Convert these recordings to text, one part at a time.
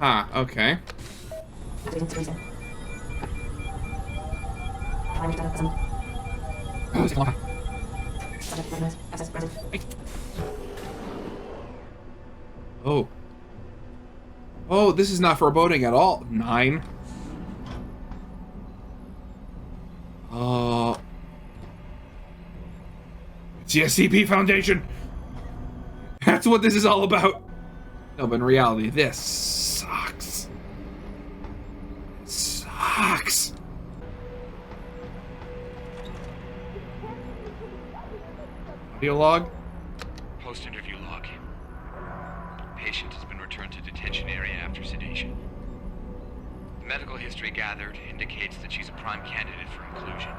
Huh, okay. Oh. Oh, this is not foreboding at all. 9. It's the SCP Foundation. That's what this is all about. No, but in reality, this sucks. It sucks. Audio log? Post-interview log. Patient has been returned to detention area after sedation. The medical history gathered indicates that she's a prime candidate for inclusion.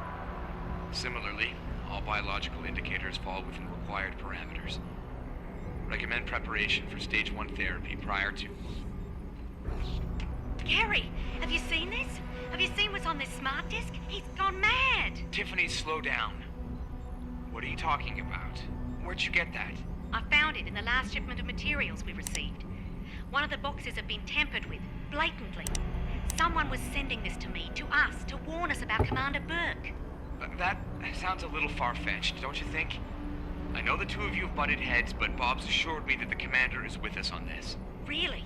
Similarly, all biological indicators fall within required parameters. Recommend preparation for stage 1 therapy prior to... Gary, have you seen this? Have you seen what's on this smart disk? He's gone mad! Tiffany, slow down. What are you talking about? Where'd you get that? I found it in the last shipment of materials we received. One of the boxes had been tampered with, blatantly. Someone was sending this to me, to us, to warn us about Commander Burke. That sounds a little far-fetched, don't you think? I know the two of you have butted heads, but Bob's assured me that the commander is with us on this. Really?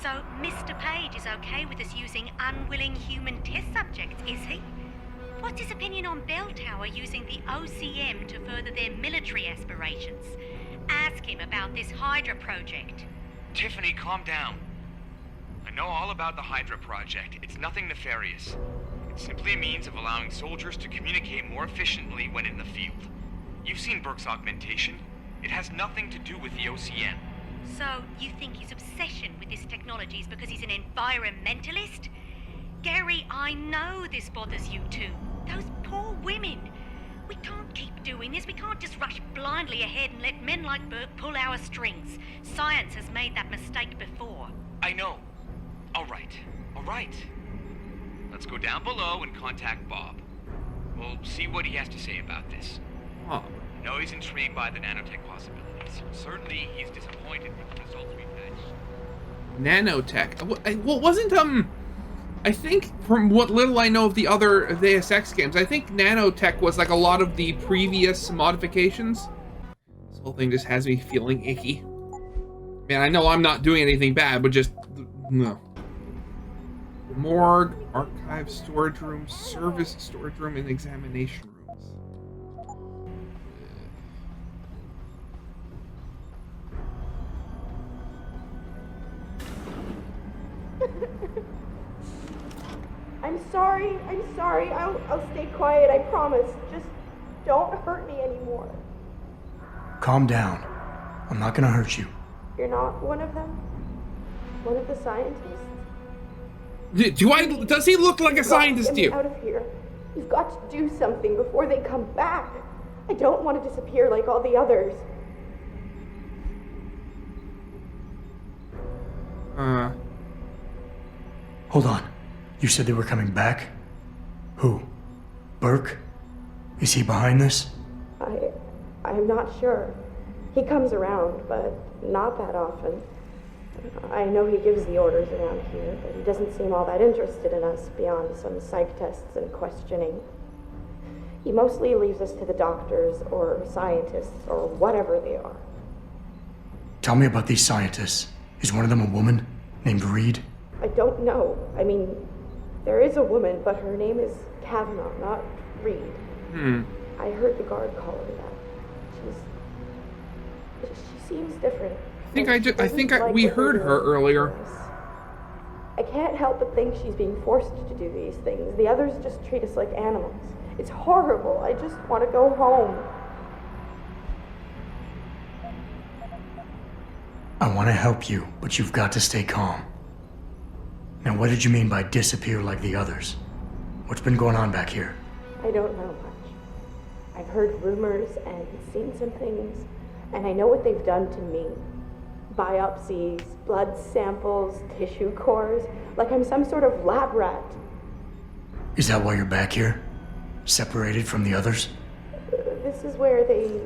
So Mr. Page is okay with us using unwilling human test subjects, is he? What's his opinion on Belltower using the OCM to further their military aspirations? Ask him about this Hydra project. Tiffany, calm down. I know all about the Hydra project. It's nothing nefarious. It's simply a means of allowing soldiers to communicate more efficiently when in the field. You've seen Burke's augmentation. It has nothing to do with the OCM. So you think his obsession with this technology is because he's an environmentalist? Gary, I know this bothers you too. Those poor women. We can't keep doing this. We can't just rush blindly ahead and let men like Burke pull our strings. Science has made that mistake before. I know. All right. Let's go down below and contact Bob. We'll see what he has to say about this. Huh. I know he's intrigued by the nanotech possibilities. Certainly, he's disappointed with the results we've had. Nanotech. Well, wasn't, I think from what little I know of the other Deus Ex games, I think nanotech was like a lot of the previous modifications. This whole thing just has me feeling icky. Man, I know I'm not doing anything bad, but just, no. Morgue, archive, storage room, service storage room, and examination rooms. I'm sorry. I'll stay quiet, I promise. Just don't hurt me anymore. Calm down. I'm not gonna hurt you. You're not one of them? One of the scientists? Does he look like a scientist to you? Get me out of here. You've got to do something before they come back. I don't want to disappear like all the others. Hold on. You said they were coming back? Who? Burke? Is he behind this? I'm not sure. He comes around, but not that often. I know he gives the orders around here, but he doesn't seem all that interested in us beyond some psych tests and questioning. He mostly leaves us to the doctors or scientists or whatever they are. Tell me about these scientists. Is one of them a woman named Reed? I don't know. I mean, there is a woman, but her name is Kavanaugh, not Reed. I heard the guard call her that. She seems different. We heard her earlier. I can't help but think she's being forced to do these things. The others just treat us like animals. It's horrible. I just want to go home. I want to help you, but you've got to stay calm. Now, what did you mean by disappear like the others? What's been going on back here? I don't know much. I've heard rumors and seen some things, and I know what they've done to me. Biopsies, blood samples, tissue cores, like I'm some sort of lab rat. Is that why you're back here? Separated from the others? This is where they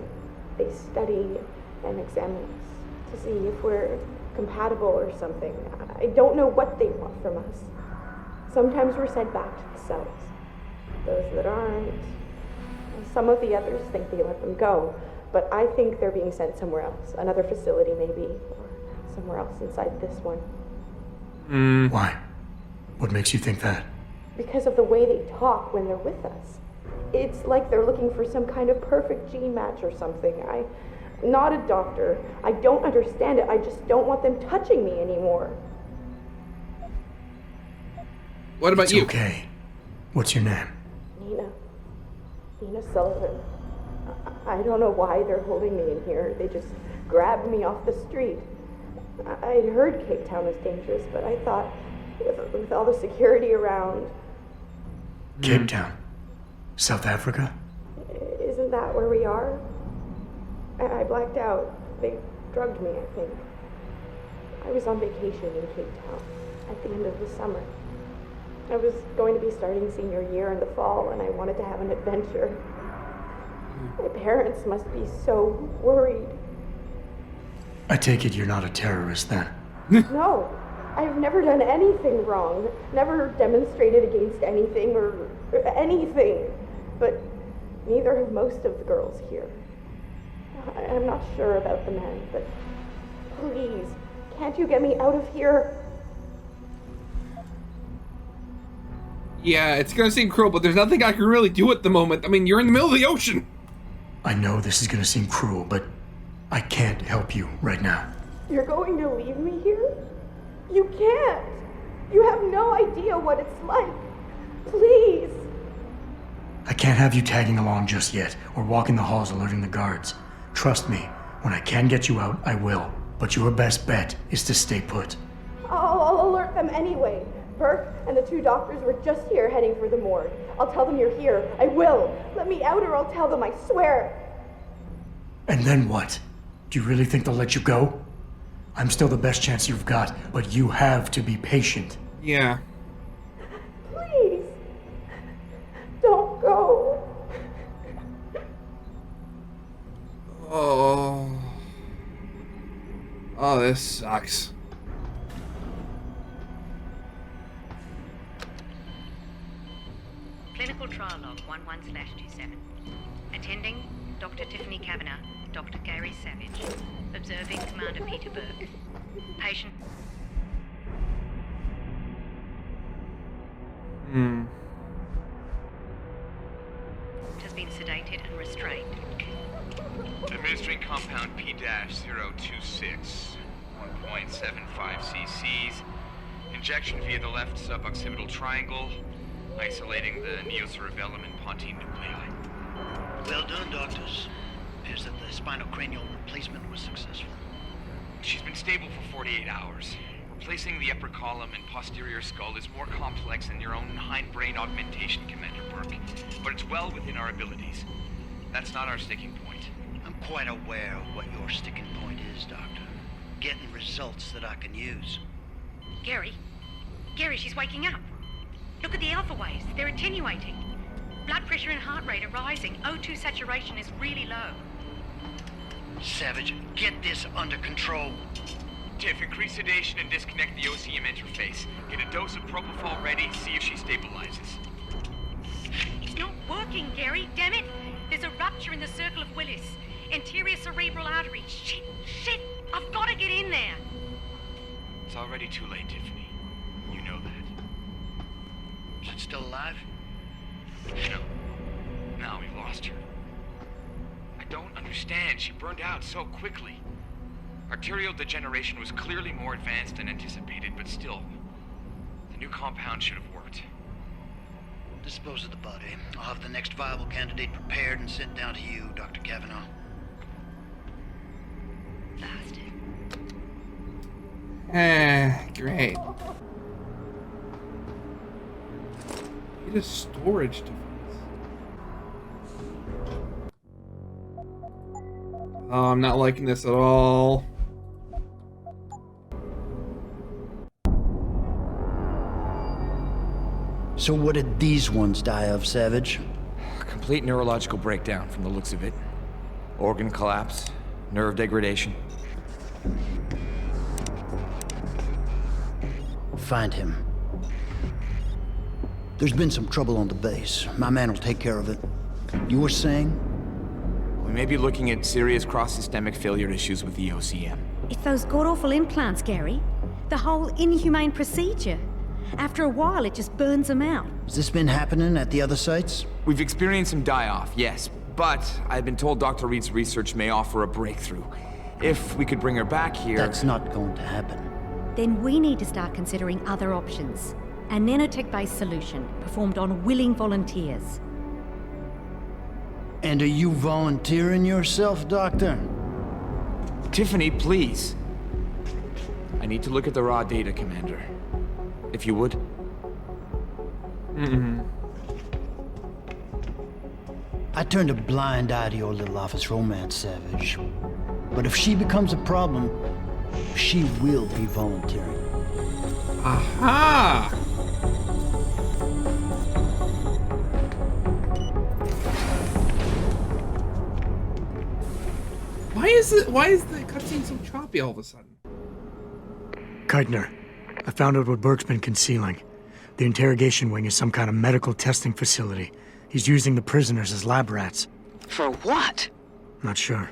study and examine us to see if we're compatible or something. I don't know what they want from us. Sometimes we're sent back to the cells. Those that aren't, some of the others think they let them go, but I think they're being sent somewhere else, another facility maybe, or somewhere else inside this one. Why? What makes you think that? Because of the way they talk when they're with us. It's like they're looking for some kind of perfect gene match or something. I'm not a doctor. I don't understand it. I just don't want them touching me anymore. What about It's you? okay. What's your name? Nina Sullivan. I don't know why they're holding me in here. They just grabbed me off the street. I'd heard Cape Town was dangerous, but I thought with all the security around... Cape Town? South Africa? Isn't that where we are? I blacked out. They drugged me, I think. I was on vacation in Cape Town at the end of the summer. I was going to be starting senior year in the fall, and I wanted to have an adventure. My parents must be so worried. I take it you're not a terrorist then? No, I've never done anything wrong. Never demonstrated against anything or anything. But neither have most of the girls here. I'm not sure about the men, but please, can't you get me out of here? Yeah, it's gonna seem cruel, but there's nothing I can really do at the moment. I mean, you're in the middle of the ocean. I know this is gonna seem cruel, but I can't help you right now. You're going to leave me here? You can't. You have no idea what it's like. Please. I can't have you tagging along just yet, or walking the halls alerting the guards. Trust me, when I can get you out, I will. But your best bet is to stay put. I'll alert them anyway. Burke and the two doctors were just here heading for the morgue. I'll tell them you're here. I will. Let me out or I'll tell them, I swear. And then what? Do you really think they'll let you go? I'm still the best chance you've got, but you have to be patient. Yeah. Please. Don't go. Oh. Oh, this sucks. Clinical trial log 11/27. Attending Dr. Tiffany Kavanagh, Dr. Gary Savage. Observing Commander Peter Burke. Patient. Has been sedated and restrained. Administering compound P-026, 1.75 cc's. Injection via the left suboccipital triangle, isolating the neocerebellum and pontine nuclei. Well done, doctors. Appears that the spinal-cranial replacement was successful. She's been stable for 48 hours. Replacing the upper column and posterior skull is more complex than your own hindbrain augmentation, Commander Burke, but it's well within our abilities. That's not our sticking point. I'm quite aware of what your sticking point is, Doctor. Getting results that I can use. Gary, she's waking up. Look at the alpha waves. They're attenuating. Blood pressure and heart rate are rising. O2 saturation is really low. Savage, get this under control. Tiff, increase sedation and disconnect the OCM interface. Get a dose of propofol ready, see if she stabilizes. It's not working, Gary. Damn it. There's a rupture in the circle of Willis. Anterior cerebral artery. Shit. I've got to get in there. It's already too late, Tiffany. You know that. Is it still alive? No. Now we've lost her. I don't understand. She burned out so quickly. Arterial degeneration was clearly more advanced than anticipated, but still, the new compound should have worked. Dispose of the body. I'll have the next viable candidate prepared and sent down to you, Dr. Kavanaugh. Bastard. Great. Need a storage device. Oh, I'm not liking this at all. So what did these ones die of, Savage? Complete neurological breakdown from the looks of it. Organ collapse, nerve degradation. find him. There's been some trouble on the base. My man will take care of it. You were saying? We may be looking at serious cross-systemic failure issues with the OCM. It's those god-awful implants, Gary. The whole inhumane procedure. After a while, it just burns them out. Has this been happening at the other sites? We've experienced some die-off, yes, but I've been told Dr. Reed's research may offer a breakthrough. If we could bring her back here... That's not going to happen. Then we need to start considering other options. A nanotech-based solution performed on willing volunteers. And are you volunteering yourself, Doctor? Tiffany, please. I need to look at the raw data, Commander. If you would. I turned a blind eye to your little office romance, Savage. But if she becomes a problem, she will be volunteering. Aha! Why is the cutscene so choppy all of a sudden? Keitner, I found out what Burke's been concealing. The interrogation wing is some kind of medical testing facility. He's using the prisoners as lab rats. For what? Not sure.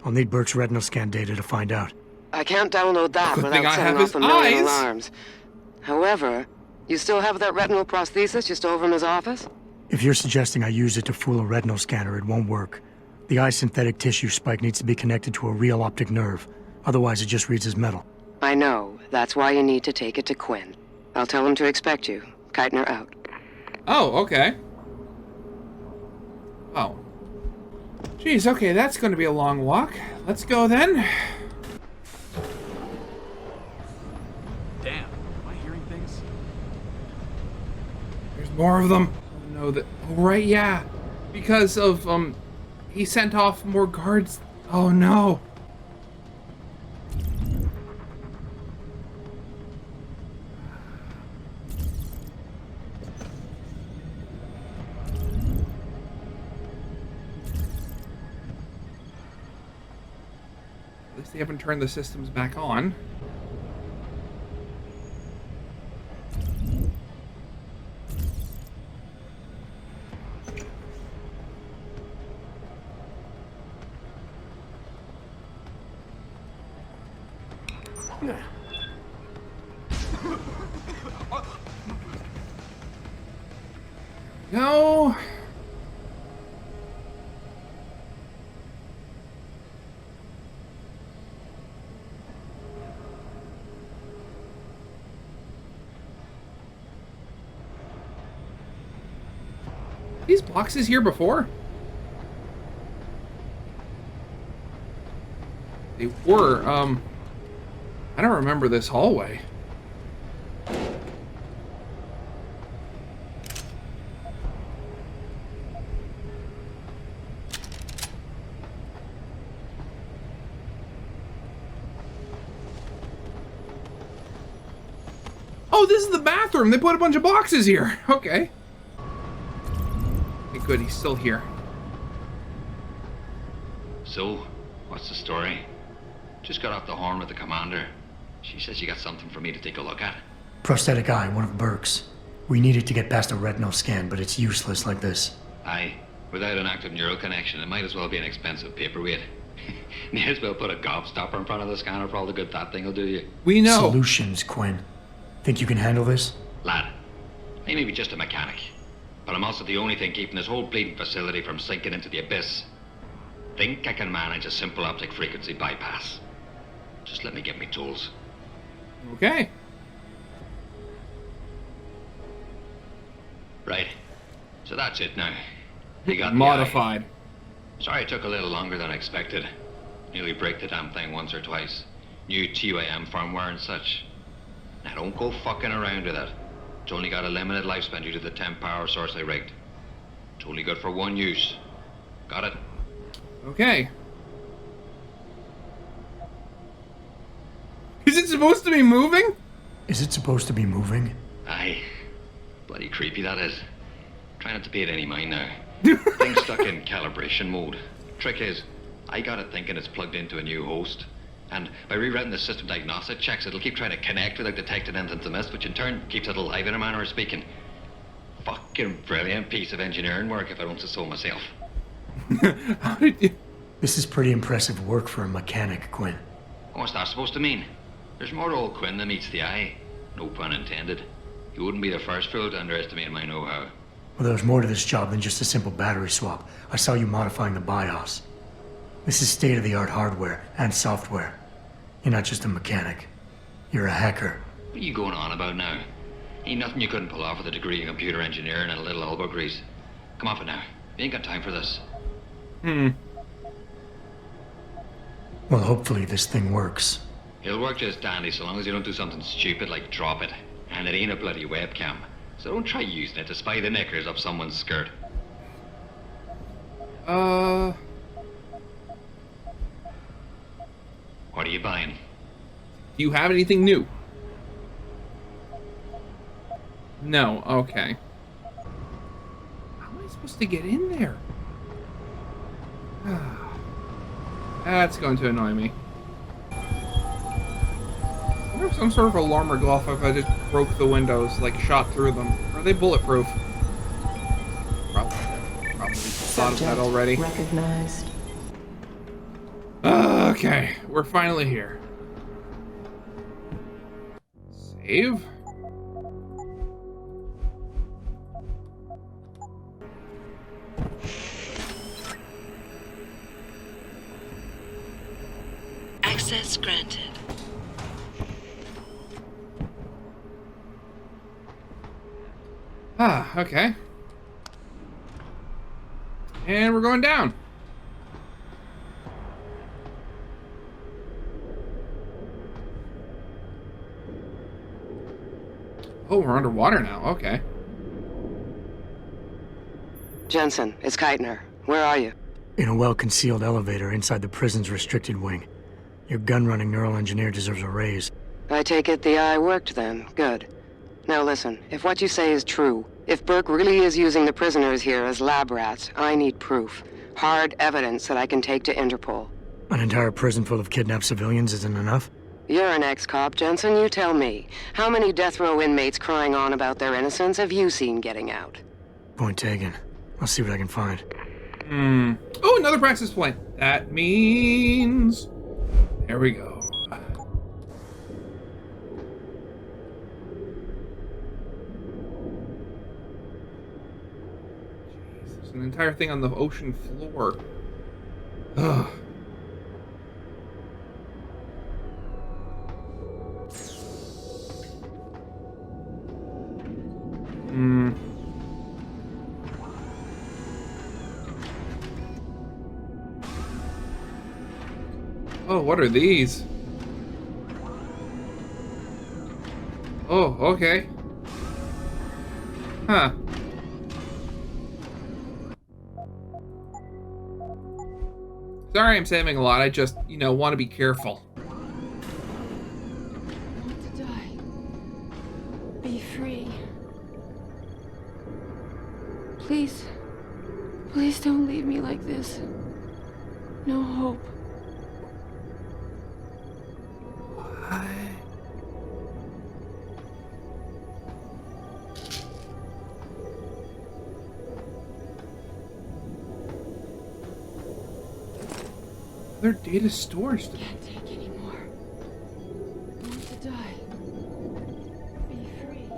I'll need Burke's retinal scan data to find out. I can't download that Good thing without I setting have off his a million eyes. alarms. However, you still have that retinal prosthesis you stole from his office? If you're suggesting I use it to fool a retinal scanner, it won't work. The eye synthetic tissue spike needs to be connected to a real optic nerve. Otherwise, it just reads as metal. I know. That's why you need to take it to Quinn. I'll tell him to expect you. Keitner out. Oh, okay. Oh. Jeez, okay, that's going to be a long walk. Let's go then. Damn, am I hearing things? There's more of them. Oh, no, that. Oh, right, yeah. Because of, he sent off more guards. Oh, no. At least they haven't turned the systems back on. No. These boxes here before? They were, I don't remember this hallway. Oh, this is the bathroom. They put a bunch of boxes here. Okay. Okay, good. He's still here. So, what's the story? Just got off the horn with the commander. She says you got something for me to take a look at. Prosthetic eye, one of Burke's. We needed to get past a retinal scan, but it's useless like this. Aye, without an active neural connection, it might as well be an expensive paperweight. May as well put a gobstopper in front of the scanner for all the good that thing will do you. We know. Solutions, Quinn. Think you can handle this? Lad, I may be just a mechanic, but I'm also the only thing keeping this whole bleeding facility from sinking into the abyss. Think I can manage a simple optic frequency bypass. Just let me get me tools. Okay. Right. So that's it now. You got the Modified. eye. Sorry it took a little longer than expected. Nearly break the damn thing once or twice. New TUAM firmware and such. Now don't go fucking around with it. It's only got a limited lifespan due to the temp power source I rigged. It's only good for one use. Got it? Okay. Is it supposed to be moving? Is it supposed to be moving? Aye. Bloody creepy that is. Try not to pay it any mind now. Thing's stuck in calibration mode. Trick is, I got it thinking it's plugged into a new host. And by rewriting the system diagnostic checks, it'll keep trying to connect without detecting anything's amiss, which in turn keeps it alive in a manner of speaking. Fucking brilliant piece of engineering work, if I don't say so myself. How did you... This is pretty impressive work for a mechanic, Quinn. What's that supposed to mean? There's more to old Quinn than meets the eye. No pun intended. You wouldn't be the first fool to underestimate my know-how. Well, there's more to this job than just a simple battery swap. I saw you modifying the BIOS. This is state-of-the-art hardware and software. You're not just a mechanic. You're a hacker. What are you going on about now? Ain't nothing you couldn't pull off with a degree in computer engineering and a little elbow grease. Come off it now. We ain't got time for this. Well, hopefully this thing works. It'll work just dandy so long as you don't do something stupid like drop it. And it ain't a bloody webcam. So don't try using it to spy the knickers up someone's skirt. What What are you buying? Do you have anything new? No, okay. How am I supposed to get in there? That's going to annoy me. I wonder if some sort of alarm would go off if I just broke the windows, like shot through them. Are they bulletproof? Probably thought of that already. Recognized. Okay, we're finally here. Save. Access granted. Okay. And we're going down. Oh, we're underwater now. Okay. Jensen, it's Keitner. Where are you? In a well-concealed elevator inside the prison's restricted wing. Your gun-running neural engineer deserves a raise. I take it the eye worked then. Good. Now listen, if what you say is true, if Burke really is using the prisoners here as lab rats, I need proof. Hard evidence that I can take to Interpol. An entire prison full of kidnapped civilians isn't enough? You're an ex-cop, Jensen. You tell me. How many death row inmates crying on about their innocence have you seen getting out? Point taken. I'll see what I can find. Oh, another praxis point. That means... There we go. Jeez, there's an entire thing on the ocean floor. Ugh. Oh, what are these? Oh, okay. Huh. Sorry I'm saving a lot, I just, want to be careful. I want to die. Be free. Please. Please don't leave me like this. No hope. Their data storage. Can't take anymore. I want to die. Be free.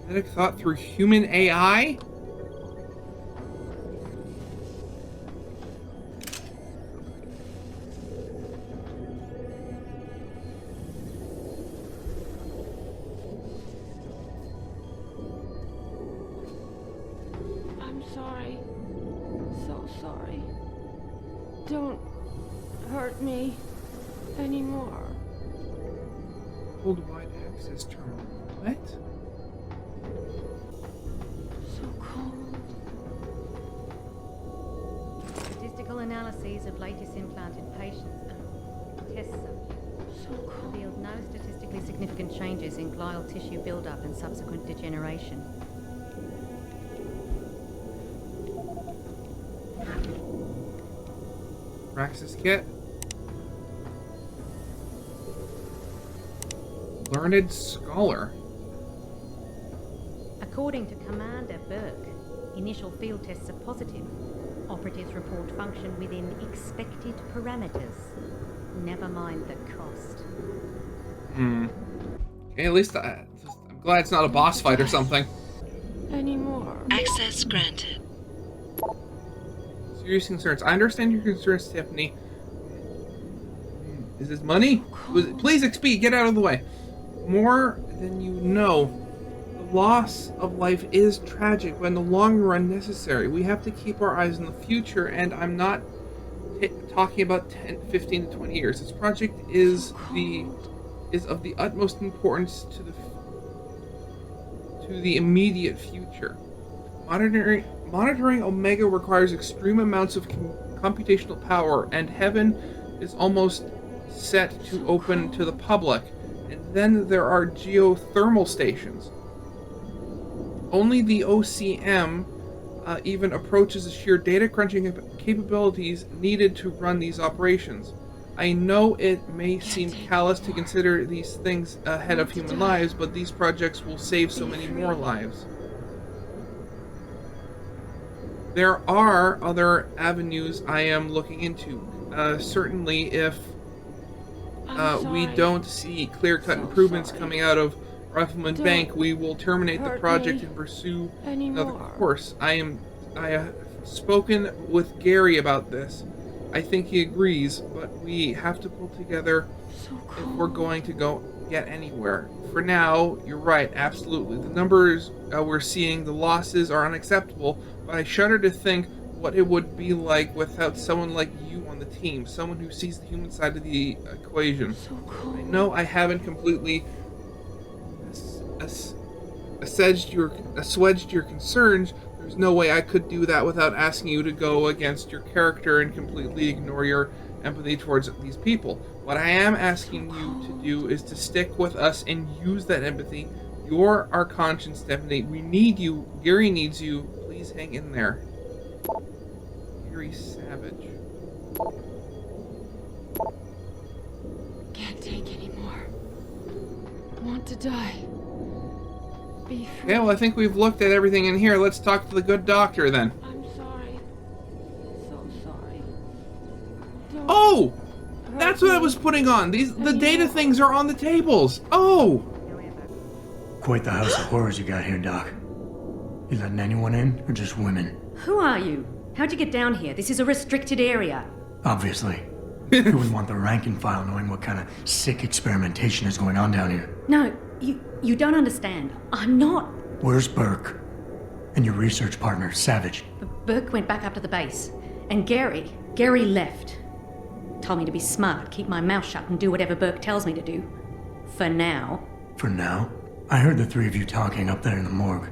Genetic thought through human AI? I'm sorry. So sorry. Don't hurt me anymore. Hold wide access terminal. What? So cold. Statistical analyses of latest implanted patients and test subjects So cold. revealed no statistically significant changes in glial tissue buildup and subsequent degeneration. Praxis kit? learned scholar. According to Commander Burke, initial field tests are positive. Operatives report function within expected parameters. Never mind the cost. Okay, at least I'm glad it's not a boss fight or something. Anymore. Access granted. Serious concerns. I understand your concerns, Tiffany. Is this money? Please, XP, get out of the way. More than you know. The loss of life is tragic, but in the long run necessary. We have to keep our eyes on the future, and I'm not talking about 10, 15 to 20 years. This project is of the utmost importance to the immediate future. Monitoring Omega requires extreme amounts of computational power, and Heaven is almost set to open to the public. And then there are geothermal stations. Only the OCM even approaches the sheer data crunching capabilities needed to run these operations. I know it may seem callous to consider these things ahead of human lives, but these projects will save so many more lives. There are other avenues I am looking into. Certainly if we don't see clear-cut improvements coming out of Rifleman Bank, we will terminate the project and pursue another course. I have spoken with Gary about this. I think he agrees, but we have to pull together if we're going to get anywhere. For now, you're right, absolutely. The numbers we're seeing, the losses are unacceptable, but I shudder to think what it would be like without someone like you on the team, someone who sees the human side of the equation. I know I haven't completely assuaged your concerns. There's no way I could do that without asking you to go against your character and completely ignore your empathy towards these people. What I am asking you to do is to stick with us and use that empathy. You're our conscience, Stephanie. We need you. Gary needs you. Please hang in there. Gary Savage. Can't take anymore. Want to die. Be free. Okay, well, I think we've looked at everything in here. Let's talk to the good doctor then. I'm sorry. So sorry. Don't Oh! That's what I was putting on. The data things are on the tables. Oh! Quite the house of horrors you got here, Doc. You letting anyone in, or just women? Who are you? How'd you get down here? This is a restricted area. Obviously. You wouldn't want the rank and file knowing what kind of sick experimentation is going on down here. No, you don't understand. I'm not. Where's Burke? And your research partner, Savage? Burke went back up to the base. And Gary left. Told me to be smart, keep my mouth shut, and do whatever Burke tells me to do. For now. For now? I heard the three of you talking up there in the morgue.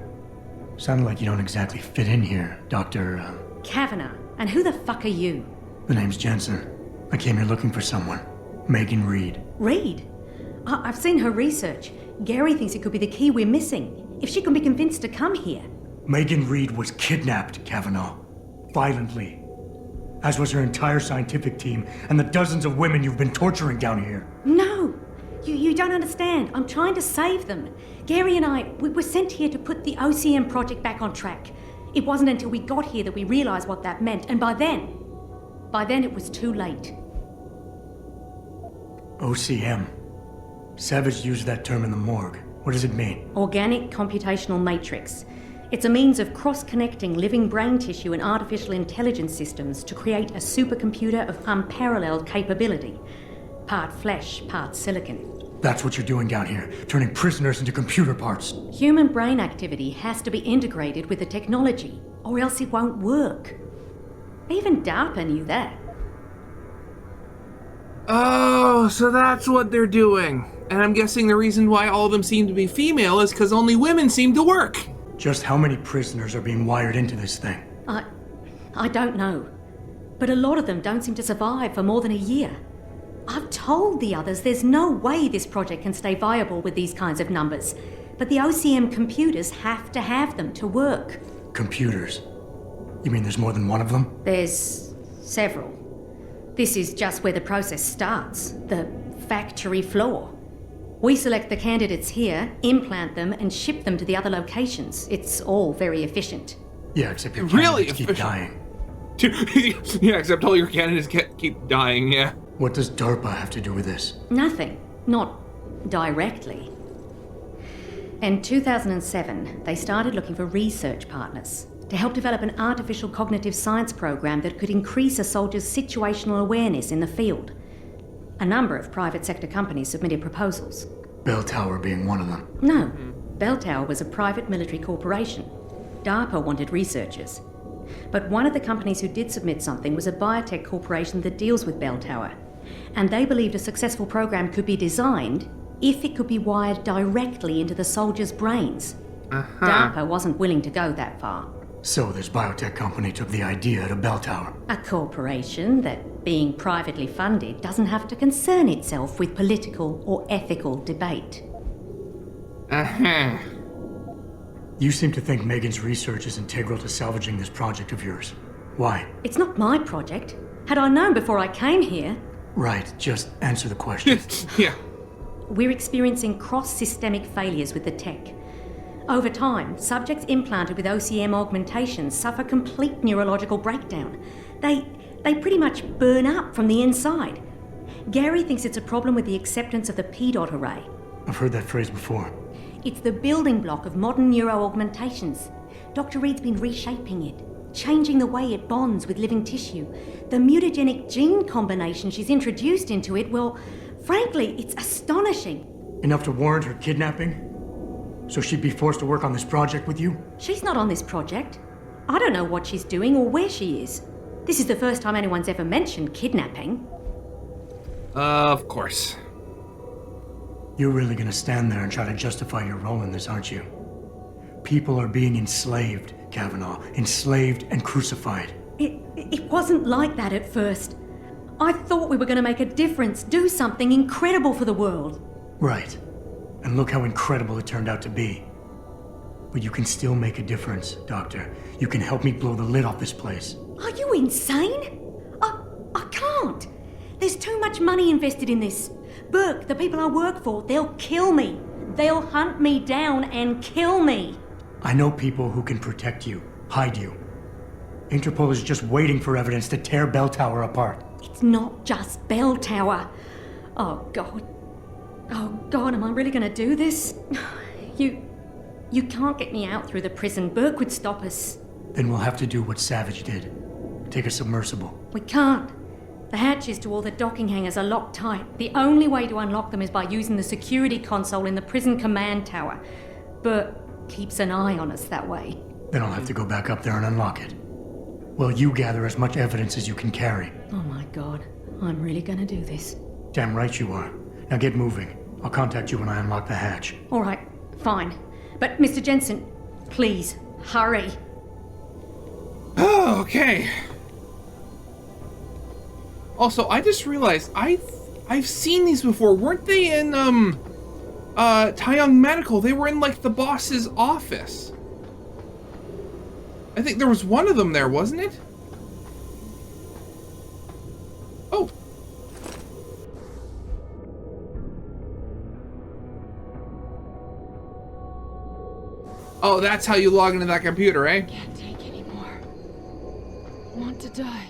Sounded like you don't exactly fit in here, Dr. Kavanagh. And who the fuck are you? The name's Jensen. I came here looking for someone. Megan Reed. Reed? I've seen her research. Gary thinks it could be the key we're missing. If she can be convinced to come here. Megan Reed was kidnapped, Kavanaugh. Violently. As was her entire scientific team and the dozens of women you've been torturing down here. No! You don't understand. I'm trying to save them. Gary and we were sent here to put the OCM project back on track. It wasn't until we got here that we realized what that meant, and by then it was too late. OCM. Savage used that term in the morgue. What does it mean? Organic computational matrix. It's a means of cross-connecting living brain tissue and artificial intelligence systems to create a supercomputer of unparalleled capability. Part flesh, part silicon. That's what you're doing down here, turning prisoners into computer parts. Human brain activity has to be integrated with the technology, or else it won't work. Even DARPA knew that. Oh, so that's what they're doing. And I'm guessing the reason why all of them seem to be female is because only women seem to work. Just how many prisoners are being wired into this thing? I don't know. But a lot of them don't seem to survive for more than a year. I've told the others there's no way this project can stay viable with these kinds of numbers. But the OCM computers have to have them to work. Computers? You mean there's more than one of them? There's several. This is just where the process starts. The factory floor. We select the candidates here, implant them, and ship them to the other locations. It's all very efficient. Yeah, except your Really candidates keep dying. Yeah, except all your candidates keep dying, yeah. What does DARPA have to do with this? Nothing. Not directly. In 2007, they started looking for research partners to help develop an artificial cognitive science program that could increase a soldier's situational awareness in the field. A number of private sector companies submitted proposals. Belltower being one of them. No. Belltower was a private military corporation. DARPA wanted researchers. But one of the companies who did submit something was a biotech corporation that deals with Belltower. And they believed a successful program could be designed if it could be wired directly into the soldiers' brains. DARPA wasn't willing to go that far. So this biotech company took the idea to Belltower. A corporation that, being privately funded, doesn't have to concern itself with political or ethical debate. You seem to think Megan's research is integral to salvaging this project of yours. Why? It's not my project. Had I known before I came here... Right, just answer the question. Yeah. We're experiencing cross-systemic failures with the tech. Over time, subjects implanted with OCM augmentations suffer complete neurological breakdown. They pretty much burn up from the inside. Gary thinks it's a problem with the acceptance of the P-dot array. I've heard that phrase before. It's the building block of modern neuro-augmentations. Dr. Reed's been reshaping it, changing the way it bonds with living tissue. The mutagenic gene combination she's introduced into it, well, frankly, it's astonishing. Enough to warrant her kidnapping? So she'd be forced to work on this project with you? She's not on this project. I don't know what she's doing or where she is. This is the first time anyone's ever mentioned kidnapping. Of course. You're really gonna stand there and try to justify your role in this, aren't you? People are being enslaved, Kavanaugh. Enslaved and crucified. It wasn't like that at first. I thought we were gonna make a difference, do something incredible for the world. Right. And look how incredible it turned out to be. But you can still make a difference, Doctor. You can help me blow the lid off this place. Are you insane? I can't. There's too much money invested in this. Burke, the people I work for, they'll kill me. They'll hunt me down and kill me. I know people who can protect you, hide you. Interpol is just waiting for evidence to tear Belltower apart. It's not just Belltower. Oh, God. Oh, God, am I really going to do this? You can't get me out through the prison. Burke would stop us. Then we'll have to do what Savage did. Take a submersible. We can't. The hatches to all the docking hangars are locked tight. The only way to unlock them is by using the security console in the prison command tower. Burke keeps an eye on us that way. Then I'll have to go back up there and unlock it. Well, you gather as much evidence as you can carry. Oh my God, I'm really gonna do this. Damn right you are. Now get moving. I'll contact you when I unlock the hatch. All right, fine. But Mr. Jensen, please, hurry. Oh, okay. Also, I just realized I've seen these before. Weren't they in Taeyong Medical? They were in like the boss's office. I think there was one of them there, wasn't it? Oh. Oh, that's how you log into that computer, eh? Can't take anymore. Want to die.